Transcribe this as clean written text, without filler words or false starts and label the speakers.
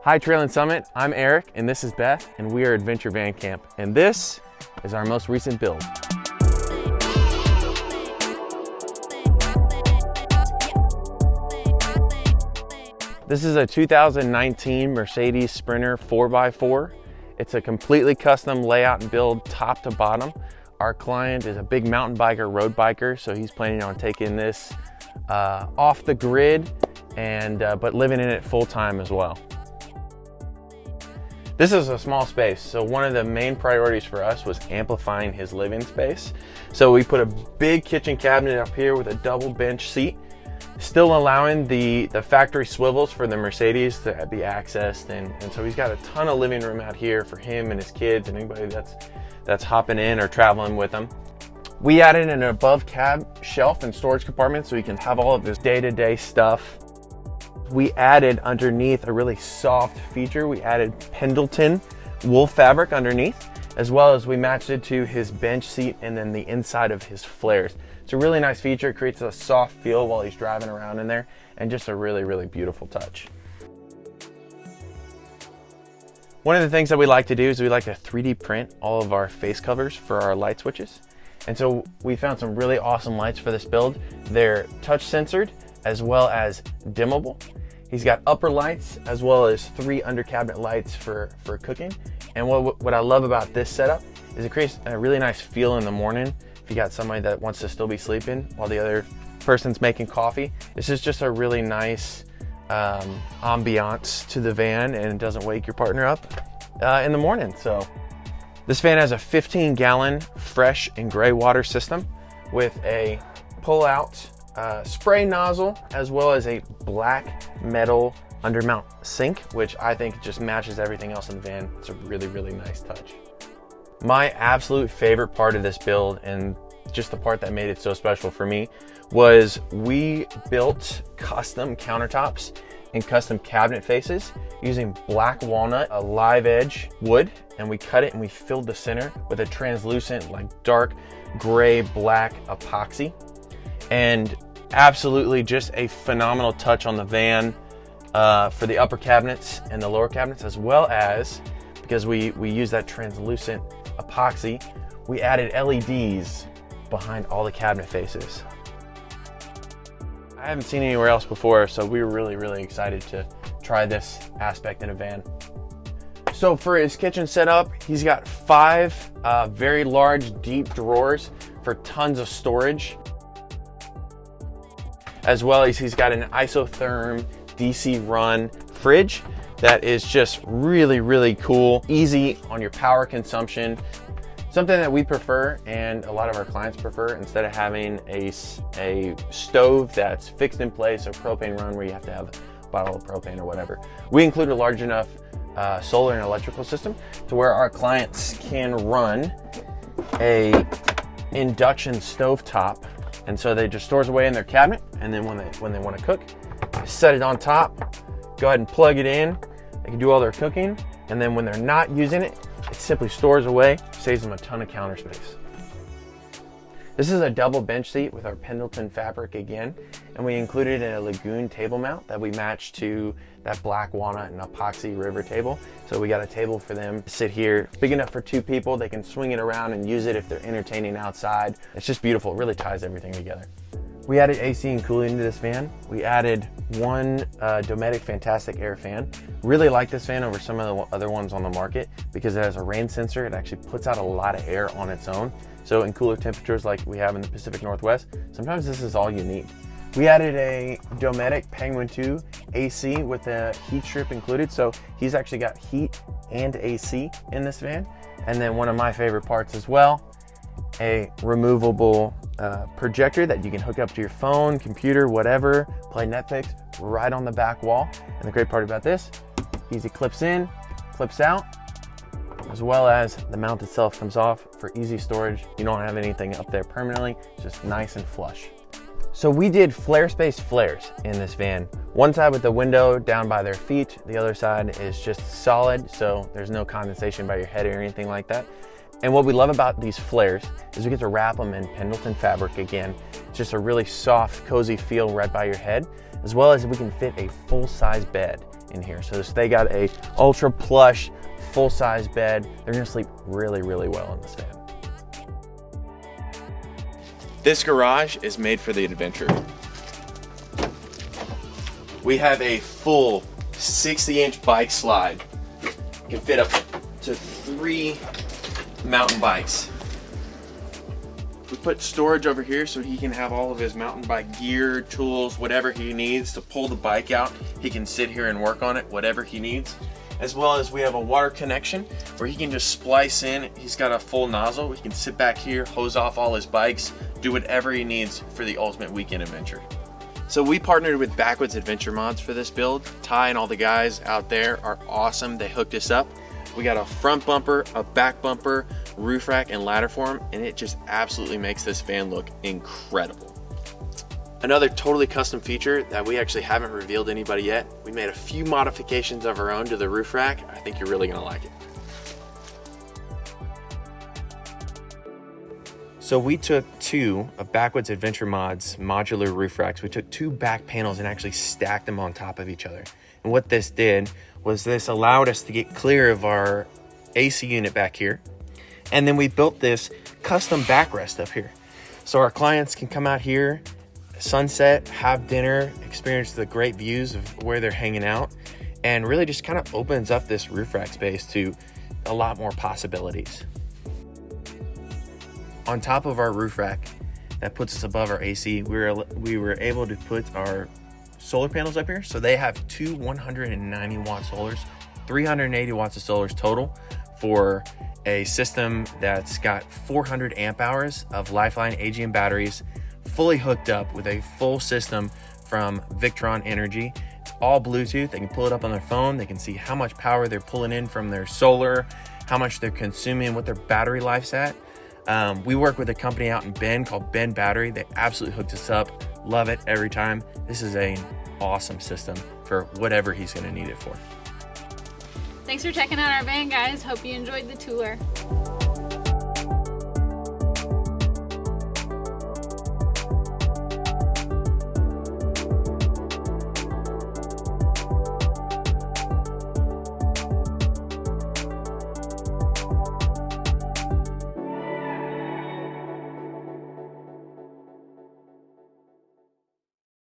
Speaker 1: Hi Trail and Summit, I'm Eric and this is Beth and we are Adventure Van Camp and this is our most recent build. This is a 2019 Mercedes Sprinter 4x4. It's a completely custom layout and build top to bottom. Our client is a big mountain biker, road biker, so he's planning on taking this off the grid and but living in it full time as well. This is a small space, so one of the main priorities for us was amplifying his living space. So we put a big kitchen cabinet up here with a double bench seat, still allowing the factory swivels for the Mercedes to be accessed. And so he's got a ton of living room out here for him and his kids and anybody that's hopping in or traveling with them. We added an above cab shelf and storage compartment so he can have all of his day-to-day stuff. We added underneath a really soft feature. We added Pendleton wool fabric underneath, as well as we matched it to his bench seat and then the inside of his flares. It's a really nice feature. It creates a soft feel while he's driving around in there and just a really, really beautiful touch. One of the things that we like to do is we like to 3D print all of our face covers for our light switches. And so we found some really awesome lights for this build. They're touch sensored as well as dimmable. He's got upper lights as well as 3 under cabinet lights for cooking. And what I love about this setup is it creates a really nice feel in the morning. If you got somebody that wants to still be sleeping while the other person's making coffee, this is just a really nice ambiance to the van and it doesn't wake your partner up in the morning. So this van has a 15-gallon fresh and gray water system with a pull-out spray nozzle, as well as a black metal undermount sink, which I think just matches everything else in the van. It's a really, really nice touch. My absolute favorite part of this build, and just the part that made it so special for me, was we built custom countertops and custom cabinet faces using black walnut, a live edge wood, and we cut it and we filled the center with a translucent, like dark gray black epoxy. And absolutely just a phenomenal touch on the van for the upper cabinets and the lower cabinets, as well as, because we use that translucent epoxy, we added LEDs behind all the cabinet faces. I haven't seen anywhere else before, so we were really, really excited to try this aspect in a van. So for his kitchen setup, he's got 5 very large, deep drawers for tons of storage, as well as he's got an isotherm DC run fridge that is just really, really cool, easy on your power consumption. Something that we prefer and a lot of our clients prefer, instead of having a stove that's fixed in place or propane run where you have to have a bottle of propane or whatever. We include a large enough solar and electrical system to where our clients can run a induction stovetop. And so they just stores away in their cabinet, and then when they want to cook, set it on top, go ahead and plug it in. They can do all their cooking, and then when they're not using it, it simply stores away, saves them a ton of counter space. This is a double bench seat with our Pendleton fabric again, and we included a Lagoon table mount that we matched to that black walnut and epoxy river table. So we got a table for them to sit here, big enough for 2 people. They can swing it around and use it if they're entertaining outside. It's just beautiful, it really ties everything together. We added AC and cooling to this van. We added one Dometic Fantastic Air fan. Really like this fan over some of the other ones on the market because it has a rain sensor. It actually puts out a lot of air on its own. So in cooler temperatures like we have in the Pacific Northwest, sometimes this is all you need. We added a Dometic Penguin 2 AC with a heat strip included. So he's actually got heat and AC in this van. And then one of my favorite parts as well, a removable projector that you can hook up to your phone, computer, whatever, play Netflix right on the back wall. And the great part about this, easy clips in, clips out, as well as the mount itself comes off for easy storage. You don't have anything up there permanently, it's just nice and flush. So we did flare space flares in this van. One side with the window down by their feet, the other side is just solid, so there's no condensation by your head or anything like that. And what we love about these flares is we get to wrap them in Pendleton fabric again. It's just a really soft, cozy feel right by your head, as well as we can fit a full-size bed in here. So they got a ultra plush, full-size bed. They're gonna sleep really, really well in this van. This garage is made for the adventure. We have a full 60-inch bike slide. You can fit up to 3 mountain bikes. We put storage over here so he can have all of his mountain bike gear, tools, whatever he needs to pull the bike out. He can sit here and work on it, whatever he needs. As well as we have a water connection where he can just splice in. He's got a full nozzle. He can sit back here, hose off all his bikes, do whatever he needs for the ultimate weekend adventure. So we partnered with Backwoods Adventure Mods for this build. Ty and all the guys out there are awesome. They hooked us up. We got a front bumper, a back bumper, roof rack, and ladder form, and it just absolutely makes this van look incredible. Another totally custom feature that we actually haven't revealed to anybody yet, we made a few modifications of our own to the roof rack. I think you're really gonna like it. So we took 2 of Backwoods Adventure Mods modular roof racks. We took 2 back panels and actually stacked them on top of each other. And what this did was this allowed us to get clear of our AC unit back here. And then we built this custom backrest up here. So our clients can come out here, sunset, have dinner, experience the great views of where they're hanging out, and really just kind of opens up this roof rack space to a lot more possibilities. On top of our roof rack that puts us above our AC, we were able to put our solar panels up here. So they have 2 190 watt solars, 380 watts of solars total for a system that's got 400 amp hours of Lifeline AGM batteries, fully hooked up with a full system from Victron Energy. It's all Bluetooth. They can pull it up on their phone. They can see how much power they're pulling in from their solar, how much they're consuming, what their battery life's at. We work with a company out in Bend called Bend Battery. They absolutely hooked us up. Love it every time. This is an awesome system for whatever he's going to need it for.
Speaker 2: Thanks for checking out our van, guys. Hope you enjoyed the tour.